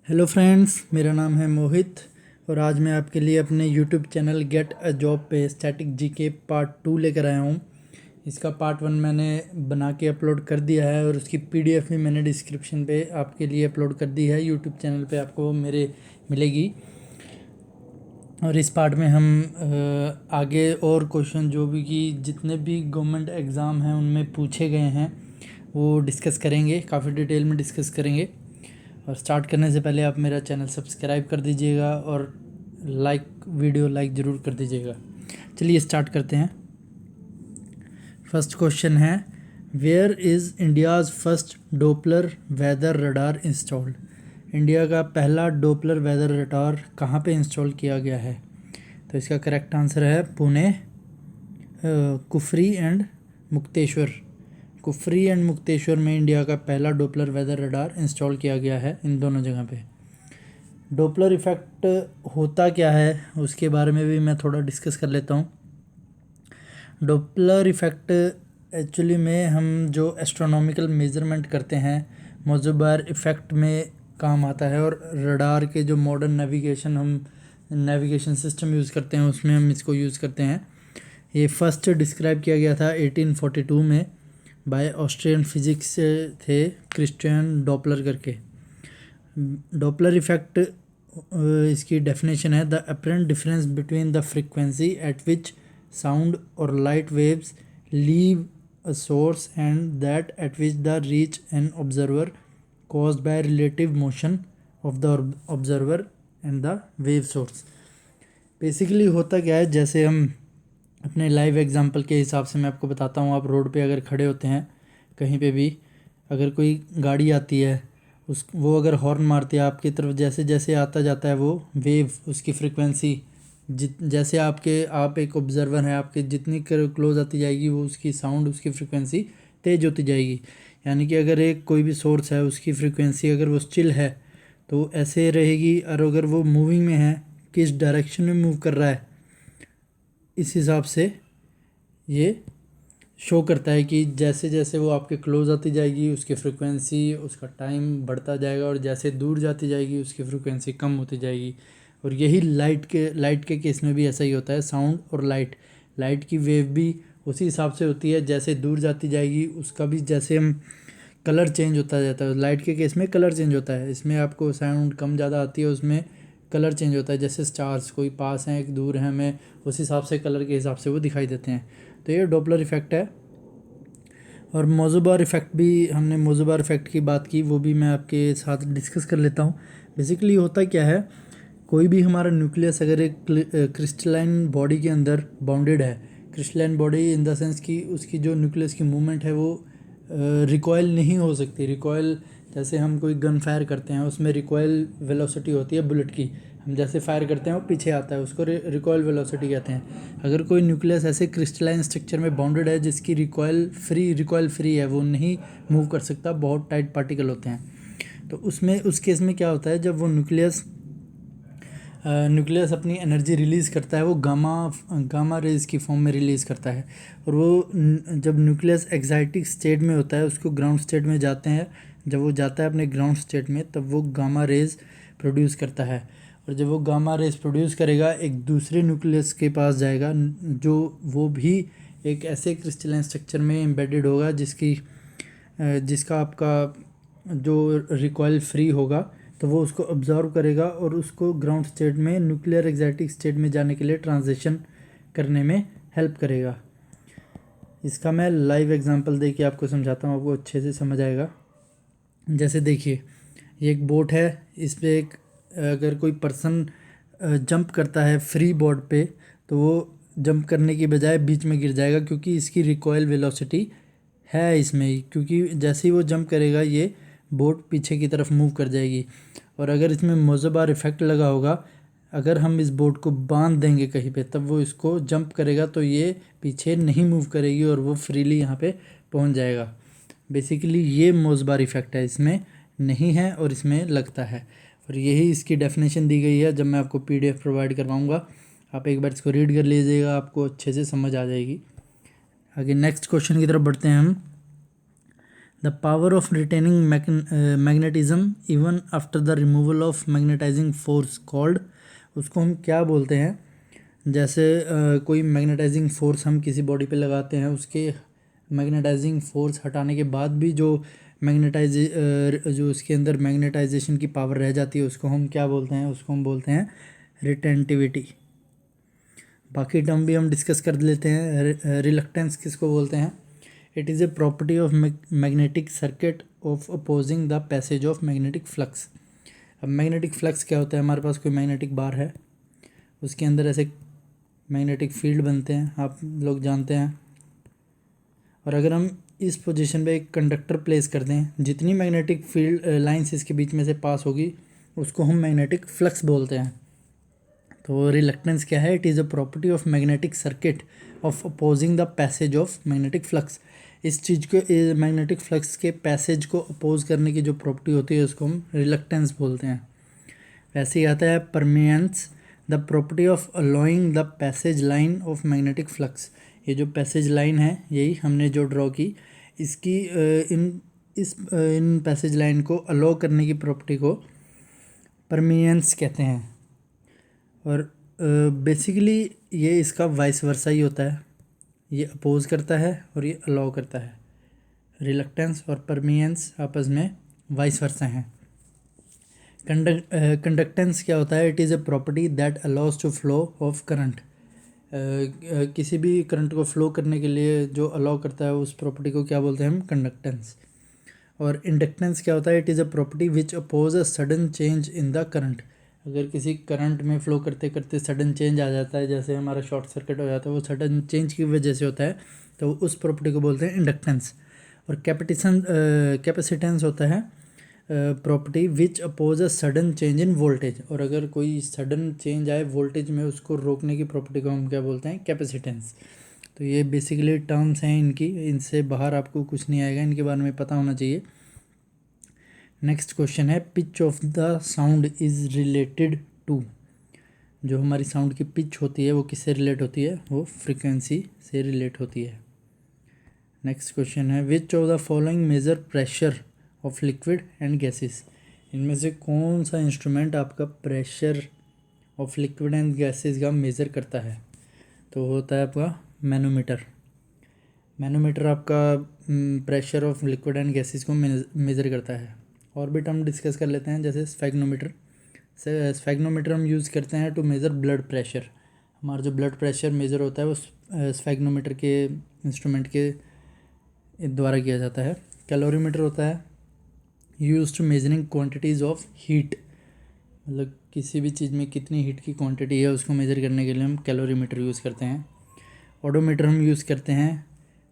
Hello friends, मेरा नाम है मोहित और आज मैं आपके लिए अपने YouTube channel get a job पे स्टैटिक जीके पार्ट 2 लेकर आया हूँ। इसका पार्ट 1 मैंने बना के अपलोड कर दिया है और उसकी पीडीएफ भी मैंने डिस्क्रिप्शन पे आपके लिए अपलोड कर दी है। यूट्यूब चैनल पे आपको मेरे मिलेगी। और इस पार्ट में हम आगे और क्वेश्चन जो भी कि जितने भी गवर्नमेंट एग्ज़ाम हैं उनमें पूछे गए हैं वो डिस्कस करेंगे, काफ़ी डिटेल में डिस्कस करेंगे। और स्टार्ट करने से पहले आप मेरा चैनल सब्सक्राइब कर दीजिएगा और वीडियो लाइक ज़रूर कर दीजिएगा। चलिए स्टार्ट करते हैं। फर्स्ट क्वेश्चन है, where is India's first Doppler weather radar installed? India का पहला डोपलर वेदर रडार कहाँ पे इंस्टॉल किया गया है? तो इसका करेक्ट आंसर है पुणे, कुफरी एंड मुक्तेश्वर। कुफरी एंड मुक्तेश्वर में इंडिया का पहला डोपलर वेदर रडार इंस्टॉल किया गया है, इन दोनों जगह पे। डोपलर इफ़ेक्ट होता क्या है उसके बारे में भी मैं थोड़ा डिस्कस कर लेता हूँ। डोपलर इफ़ेक्ट एक्चुअली में हम जो एस्ट्रोनॉमिकल मेजरमेंट करते हैं मोज़ुबार इफ़ेक्ट में काम आता है। और रडार के जो मॉडर्न नेविगेशन सिस्टम यूज़ करते हैं उसमें हम इसको यूज़ करते हैं। ये फर्स्ट डिस्क्राइब किया गया था 1842 में बाय ऑस्ट्रियन फिजिक्स थे, क्रिस्टियन डॉपलर करके। डॉपलर इफ़ेक्ट इसकी डेफिनेशन है, the apparent difference between the frequency at which sound और light waves leave a source and that at which the reach an observer caused by relative motion of the observer and the wave source। Basically होता क्या है, जैसे हम अपने live example के हिसाब से मैं आपको बताता हूँ। आप रोड पे अगर खड़े होते हैं कहीं पे भी, अगर कोई गाड़ी आती है वो अगर हॉर्न मारती है आपकी तरफ, जैसे जैसे आता जाता है वो वेव, उसकी फ्रिक्वेंसी जैसे आप एक ऑब्जर्वर हैं, आपके जितनी क्लोज आती जाएगी वो उसकी साउंड, उसकी फ्रिक्वेंसी तेज़ होती जाएगी। यानी कि अगर एक कोई भी सोर्स है उसकी फ्रिक्वेंसी अगर वो स्टिल है तो ऐसे रहेगी, और अगर वो मूविंग में है, किस डायरेक्शन में मूव कर रहा है, इस हिसाब से ये शो करता है कि जैसे जैसे वो आपके क्लोज आती जाएगी उसकी फ्रिक्वेंसी, उसका टाइम बढ़ता जाएगा, और जैसे दूर जाती जाएगी उसकी फ्रिक्वेंसी कम होती जाएगी। और यही लाइट के केस में भी ऐसा ही होता है। साउंड और लाइट की वेव भी उसी हिसाब से होती है, जैसे दूर जाती जाएगी उसका भी जैसे हम कलर चेंज होता जाता है। लाइट के केस में कलर चेंज होता है, इसमें आपको साउंड कम ज़्यादा आती है, उसमें कलर चेंज होता है। जैसे स्टार्स कोई पास हैं एक दूर हैं, हमें उस हिसाब से कलर के हिसाब से वो दिखाई देते हैं। तो ये डॉपलर इफ़ेक्ट है। और मोज़ुबार इफ़ेक्ट भी, हमने मोज़ुबार इफ़ेक्ट की बात की, वो भी मैं आपके साथ डिस्कस कर लेता हूँ। बेसिकली होता क्या है, कोई भी हमारा न्यूक्लियस अगर एक क्रिस्टलाइन बॉडी के अंदर बाउंडेड है, crystalline body in the sense कि उसकी जो न्यूक्लियस की मूवमेंट है वो रिकॉयल नहीं हो सकती। रिकॉयल जैसे हम कोई गन फायर करते हैं उसमें रिकॉयल वेलोसिटी होती है बुलेट की, हम जैसे फायर करते हैं वो पीछे आता है, उसको रिकॉयल वेलोसिटी कहते हैं। अगर कोई न्यूक्लियस ऐसे क्रिस्टलाइन स्ट्रक्चर में बाउंडेड है जिसकी रिकॉयल फ्री है, वो नहीं मूव कर सकता, बहुत टाइट पार्टिकल होते हैं, तो उसमें उस केस में क्या होता है, जब वो न्यूक्लियस अपनी एनर्जी रिलीज़ करता है वो गामा रेज की फॉर्म में रिलीज़ करता है। और वो जब न्यूक्लियस एक्साइटिक स्टेट में होता है उसको ग्राउंड स्टेट में जाते हैं, जब वो जाता है अपने ग्राउंड स्टेट में तब वो गामा रेज प्रोड्यूस करता है। और जब वो गामा रेज प्रोड्यूस करेगा एक दूसरे न्यूक्लियस के पास जाएगा, जो वो भी एक ऐसे क्रिस्टलाइन स्ट्रक्चर में एम्बेडेड होगा जिसका आपका जो रिकॉयल फ्री होगा, तो वो उसको ऑब्जर्व करेगा और उसको ग्राउंड स्टेट में न्यूक्लियर एक्साइटिक स्टेट में जाने के लिए ट्रांजिशन करने में हेल्प करेगा। इसका मैं लाइव एग्जांपल दे के आपको समझाता हूँ, आपको अच्छे से समझ आएगा। जैसे देखिए, ये एक बोट है, इस पर एक अगर कोई पर्सन जंप करता है फ्री बोर्ड पे तो वो जंप करने की बजाय बीच में गिर जाएगा, क्योंकि इसकी रिकॉयल वेलोसिटी है इसमें ही, क्योंकि जैसे ही वो जंप करेगा ये बोट पीछे की तरफ मूव कर जाएगी। और अगर इसमें मोज़ुबार इफ़ेक्ट लगा होगा, अगर हम इस बोट को बांध देंगे कहीं पे तब वो इसको जंप करेगा तो ये पीछे नहीं मूव करेगी और वो फ्रीली यहाँ पे पहुँच जाएगा। बेसिकली ये मोज़ुबार इफ़ेक्ट है, इसमें नहीं है और इसमें लगता है। और यही इसकी डेफिनेशन दी गई है, जब मैं आपको पीडीएफ प्रोवाइड करवाऊँगा आप एक बार इसको रीड कर लीजिएगा, आपको अच्छे से समझ आ जाएगी। आगे नेक्स्ट क्वेश्चन की तरफ बढ़ते हैं हम। The power of retaining magnetism even after the removal of magnetising force called, उसको हम क्या बोलते हैं? जैसे कोई मैग्नेटाइजिंग फोर्स हम किसी बॉडी पे लगाते हैं, उसके मैग्नेटाइजिंग फोर्स हटाने के बाद भी जो जो उसके अंदर मैग्नेटाइजेशन की पावर रह जाती है, उसको हम क्या बोलते हैं? उसको हम बोलते हैं रिटेंटिविटी। बाकी टर्म भी हम डिस्कस कर लेते हैं। रिलक्टेंस किसको बोलते हैं? It is a property of magnetic circuit of opposing the passage of magnetic flux. अब मैग्नेटिक फ्लक्स क्या होता है? हमारे पास कोई मैग्नेटिक बार है, उसके अंदर ऐसे मैग्नेटिक फील्ड बनते हैं, आप लोग जानते हैं। और अगर हम इस पोजीशन पे एक कंडक्टर प्लेस कर दें, जितनी मैग्नेटिक फील्ड लाइंस इसके बीच में से पास होगी, उसको हम मैग्नेटिक फ्लक्स बोलते हैं। तो रिलक्टेंस क्या है? It is a property of magnetic circuit of opposing the passage of magnetic flux. इस चीज़ को, मैग्नेटिक फ्लक्स के पैसेज को अपोज करने की जो प्रॉपर्टी होती है, उसको हम रिलक्टेंस बोलते हैं। वैसे ही आता है permeance, the property of allowing the passage line of magnetic flux. ये जो पैसेज लाइन है, यही हमने जो ड्रॉ की, इसकी इन पैसेज लाइन को अलो करने की प्रॉपर्टी को परमिएंस कहते हैं। और बेसिकली ये इसका वाइस वर्सा ही होता है, ये अपोज करता है और ये अलाउ करता है। रिलक्टेंस और परमिएंस आपस में वाइस वर्सा हैं। कंडक्टेंस क्या होता है? It is a property that allows to flow of current. किसी भी करंट को फ्लो करने के लिए जो अलाउ करता है, उस प्रॉपर्टी को क्या बोलते हैं हम? कंडक्टेंस। और इंडक्टेंस क्या होता है? It is a property which oppose a sudden change in the current. अगर किसी करंट में फ्लो करते करते सडन चेंज आ जाता है, जैसे हमारा शॉर्ट सर्किट हो जाता है, वो सडन चेंज की वजह से होता है, तो उस प्रॉपर्टी को बोलते हैं इंडक्टेंस। और कैपेसिटेंस होता है property which oppose a sudden change in voltage. और अगर कोई सडन चेंज आए वोल्टेज में, उसको रोकने की प्रॉपर्टी को हम क्या बोलते हैं? कैपेसिटेंस। तो ये बेसिकली टर्म्स हैं इनकी, इनसे बाहर आपको कुछ नहीं आएगा, इनके बारे में पता होना चाहिए। नेक्स्ट क्वेश्चन है, pitch of the sound is related to. जो हमारी साउंड की पिच होती है, वो किससे रिलेट होती है? वो फ्रीक्वेंसी से रिलेट होती है। नेक्स्ट क्वेश्चन है, which of the following major pressure of liquid and gases. इनमें से कौन सा इंस्ट्रूमेंट आपका pressure of liquid and gases का मेज़र करता है? तो होता है आपका मैनोमीटर। मैनोमीटर आपका pressure of liquid and gases को मेज़र करता है। और भी टर्म डिस्कस कर लेते हैं, जैसे स्फैग्नोमीटर। स्फैग्नोमीटर हम यूज़ करते हैं टू मेज़र ब्लड प्रेशर। हमारा जो ब्लड प्रेशर मेज़र होता है, वो स्फैग्नोमीटर के इंस्ट्रूमेंट के द्वारा किया जाता है। कैलोरीमीटर होता है use to measuring quantities of heat, मतलब किसी भी चीज़ में कितनी हीट की क्वांटिटी है, उसको मेज़र करने के लिए हम कैलोरीमीटर यूज़ करते हैं। ओडोमीटर हम यूज़ करते हैं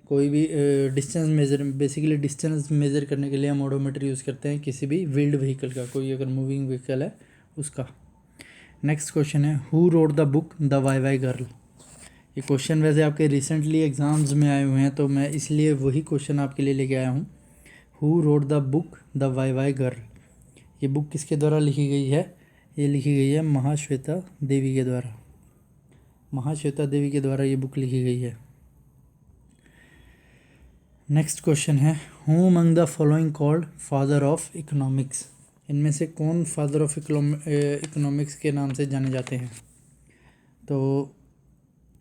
कोई भी distance measure, basically distance measure करने के लिए हम ओडोमीटर यूज़ करते हैं किसी भी व्हील्ड व्हीकल का, कोई अगर मूविंग व्हीकल है उसका। नेक्स्ट क्वेश्चन है, who wrote the book the why why girl. ये क्वेश्चन वैसे आपके रिसेंटली एग्ज़ाम्स में आए हुए हैं, तो मैं इसलिए वही क्वेश्चन आपके लिए लेके आया हूँ। Who wrote the book the why why girl. ये बुक किसके द्वारा लिखी गई है? ये लिखी गई है महाश्वेता देवी के द्वारा। महाश्वेता देवी के द्वारा ये बुक लिखी गई है। नेक्स्ट क्वेश्चन है, who among the following called father of economics. इनमें से कौन फादर ऑफ इकोनॉमिक्स के नाम से जाने जाते हैं? तो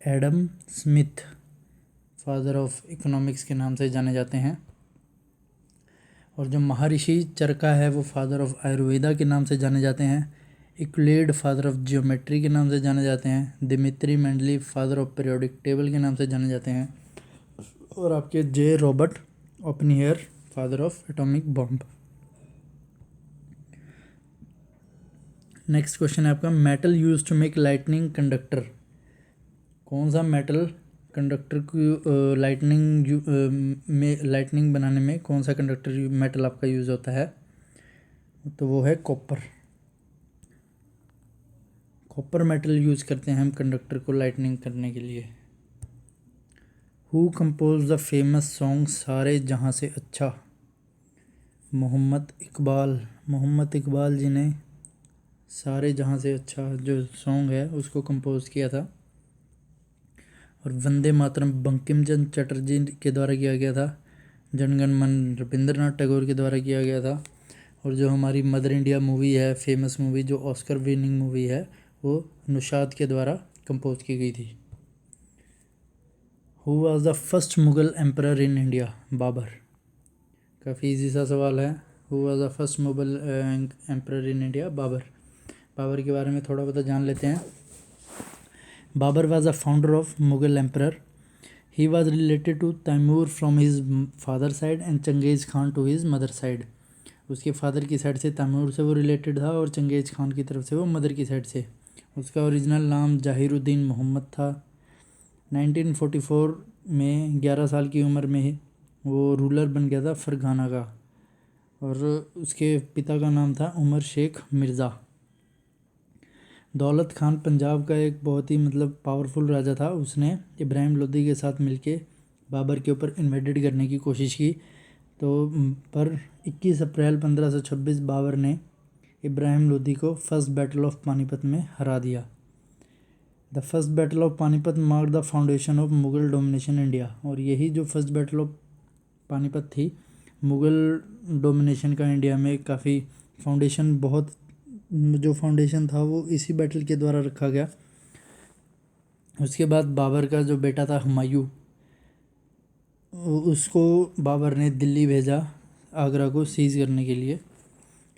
Adam Smith father of economics के नाम से जाने जाते हैं। और जो महर्षि चरका है, वो फादर ऑफ आयुर्वेदा के नाम से जाने जाते हैं। यूक्लिड फादर ऑफ जियोमेट्री के नाम से जाने जाते हैं। Dmitri Mendeleev father of periodic table के नाम से जाने जाते हैं। और आपके J Robert Oppenheimer father of atomic bomb. Next question है आपका, metal use to make lightning conductor. कौन सा मेटल कंडक्टर की लाइटनिंग बनाने में कौन सा कंडक्टर मेटल आपका यूज़ होता है? तो वो है कॉपर। कॉपर मेटल यूज़ करते हैं हम कंडक्टर को लाइटनिंग करने के लिए। Who compose the famous song सारे जहाँ से अच्छा। मोहम्मद इकबाल। मोहम्मद इकबाल जी ने सारे जहाँ से अच्छा जो सॉन्ग है उसको कंपोज किया था। और वंदे मातरम बंकिम चंद्र चटर्जी के द्वारा किया गया था, जनगण मन रविंद्रनाथ टैगोर के द्वारा किया गया था। और जो हमारी मदर इंडिया मूवी है, फेमस मूवी जो ऑस्कर विनिंग मूवी है, वो नुशाद के द्वारा कंपोज की गई थी। Who was the first Mughal emperor in India? Babur. काफ़ी इजी सा सवाल है। Who was the first Mughal emperor in India? Babur. Babur के बारे में थोड़ा बहुत जान लेते हैं। Babur was the founder of Mughal emperor. He was related to Taimur from his father side and Changez Khan to his mother side. उसके फादर की साइड से तैमूर से वो रिलेटेड था और चंगेज़ खान की तरफ से वो मदर की साइड से। उसका ओरिजिनल नाम जाहिरुद्दीन मोहम्मद था। 1944 में 11 साल की उम्र में वो रूलर बन गया था फरगाना का, और उसके पिता का नाम था उमर शेख मिर्ज़ा। दौलत खान पंजाब का एक बहुत ही पावरफुल राजा था। उसने इब्राहिम लोदी के साथ मिलके बाबर के ऊपर इन्वेडेड करने की कोशिश की, तो पर 21 अप्रैल 1526 बाबर ने इब्राहिम लोदी को फर्स्ट बैटल ऑफ पानीपत में हरा दिया। The first battle of Panipat mark the foundation of Mughal domination India. और यही जो फर्स्ट बैटल ऑफ पानीपत थी, मुगल डोमिनेशन का इंडिया में काफ़ी फाउंडेशन, बहुत जो फाउंडेशन था वो इसी बैटल के द्वारा रखा गया। उसके बाद बाबर का जो बेटा था हुमायूं, उसको बाबर ने दिल्ली भेजा आगरा को सीज करने के लिए।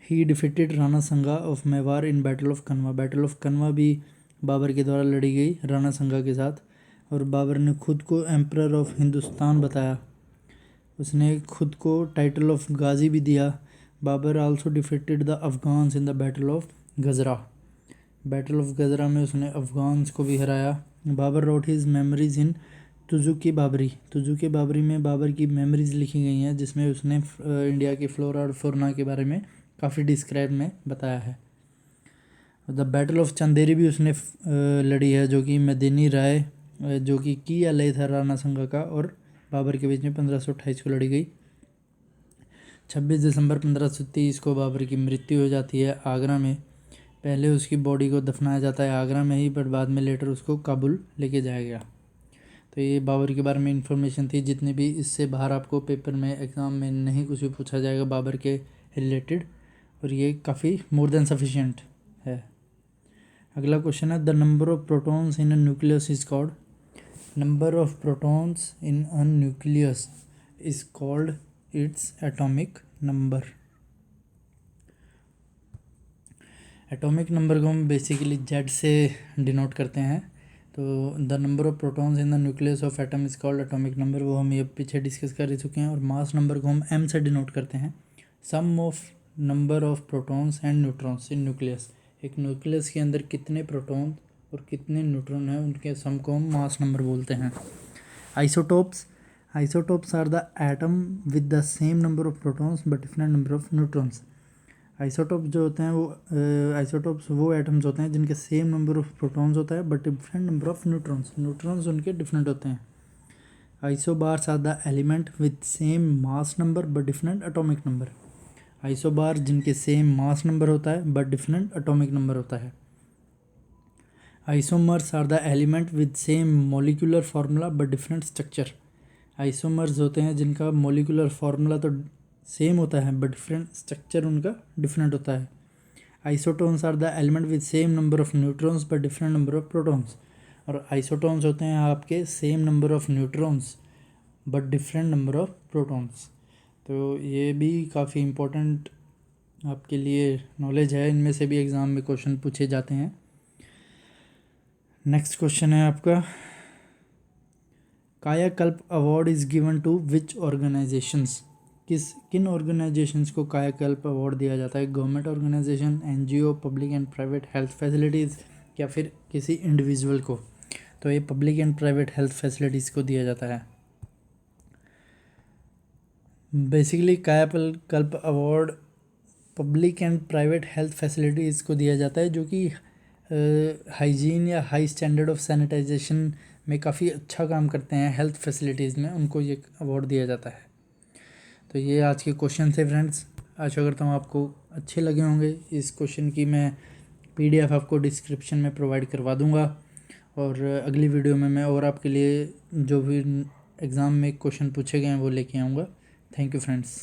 ही डिफीटेड राणा संगा of Mewar in battle of कनवा। बैटल ऑफ कनवा भी बाबर के द्वारा लड़ी गई राणा संगा के साथ, और बाबर ने खुद को एम्परर ऑफ हिंदुस्तान बताया। उसने खुद को टाइटल ऑफ गाजी भी दिया। Babar also defeated the Afghans in the battle of गजरा। बैटल ऑफ गजरा में उसने अफगान्स को भी हराया। बाबर रोट हिज मेमोरीज इन तुजुक बाबरी। तुजुक बाबरी में बाबर की मेमोरीज लिखी गई हैं, जिसमें उसने इंडिया की फ्लोरा और फौना के बारे में काफ़ी डिस्क्राइब में बताया है। द बैटल ऑफ चंदेरी भी उसने लड़ी है, जो कि मदनी राय जो कि की अलय था राणा संगा का और बाबर के बीच में 1528 को लड़ी गई। 26 दिसंबर 1530 को बाबर की मृत्यु हो जाती है आगरा में। पहले उसकी बॉडी को दफनाया जाता है आगरा में ही, बट बाद में लेटर उसको काबुल लेके जाया गया। तो ये बाबर के बारे में इंफॉर्मेशन थी। जितने भी इससे बाहर आपको पेपर में, एग्ज़ाम में नहीं कुछ भी पूछा जाएगा बाबर के रिलेटेड, और ये काफ़ी मोर देन सफिशिएंट है। अगला क्वेश्चन है, the number of protons in a nucleus is called. Number of protons in a nucleus is called its atomic number. Atomic number को हम बेसिकली जेड से डिनोट करते हैं। तो the number of protons in the nucleus of atom is called atomic number, वो हम ये पीछे डिस्कस कर ही चुके हैं। और मास नंबर को हम एम से डिनोट करते हैं। Sum of number of protons and neutrons in nucleus. एक न्यूक्लियस के अंदर कितने प्रोटॉन और कितने न्यूट्रॉन हैं, उनके सम को हम मास नंबर बोलते हैं। Isotopes. Isotopes are the atom with the same number of protons but different number of neutrons. Isotope जो होते हैं वो आइसोटोप्स वो एटम्स होते हैं जिनके सेम नंबर ऑफ प्रोटॉन्स होता है but different number of neutrons. Neutrons उनके डिफरेंट होते हैं। Isobars are the element with same mass number but different atomic number. Isobar जिनके सेम मास नंबर होता है बट डिफरेंट एटॉमिक नंबर होता है। Isomers are the element with same molecular formula but different structure. Isomers होते हैं जिनका molecular formula तो same होता है बट डिफरेंट स्ट्रक्चर उनका डिफरेंट होता है। Isotones are the element with same number of neutrons but different number of protons. और आइसोटोन्स होते हैं आपके same number of neutrons but different number of protons. तो ये भी काफ़ी इम्पोर्टेंट आपके लिए नॉलेज है, इनमें से भी एग्ज़ाम में क्वेश्चन पूछे जाते हैं। नेक्स्ट क्वेश्चन है आपका, Kayakalp award is given to which organisations. किन ऑर्गेनाइजेशंस को कायाकल्प अवार्ड दिया जाता है? Government organisation, NGO, public and private health facilities, या फिर किसी इंडिविजुअल को? तो ये public and private health facilities को दिया जाता है। Basically Kayakalp award public and private health facilities को दिया जाता है जो कि हाइजीन या हाई स्टैंडर्ड ऑफ सैनिटाइजेशन में काफ़ी अच्छा काम करते हैं हेल्थ फैसिलिटीज़ में, उनको ये अवार्ड दिया जाता है। तो ये आज के क्वेश्चन थे फ्रेंड्स। आशा करता हूँ आपको अच्छे लगे होंगे। इस क्वेश्चन की मैं पीडीएफ आपको डिस्क्रिप्शन में प्रोवाइड करवा दूँगा, और अगली वीडियो में मैं और आपके लिए जो भी एग्ज़ाम में क्वेश्चन पूछे गए हैं वो लेके आऊँगा। Thank you friends.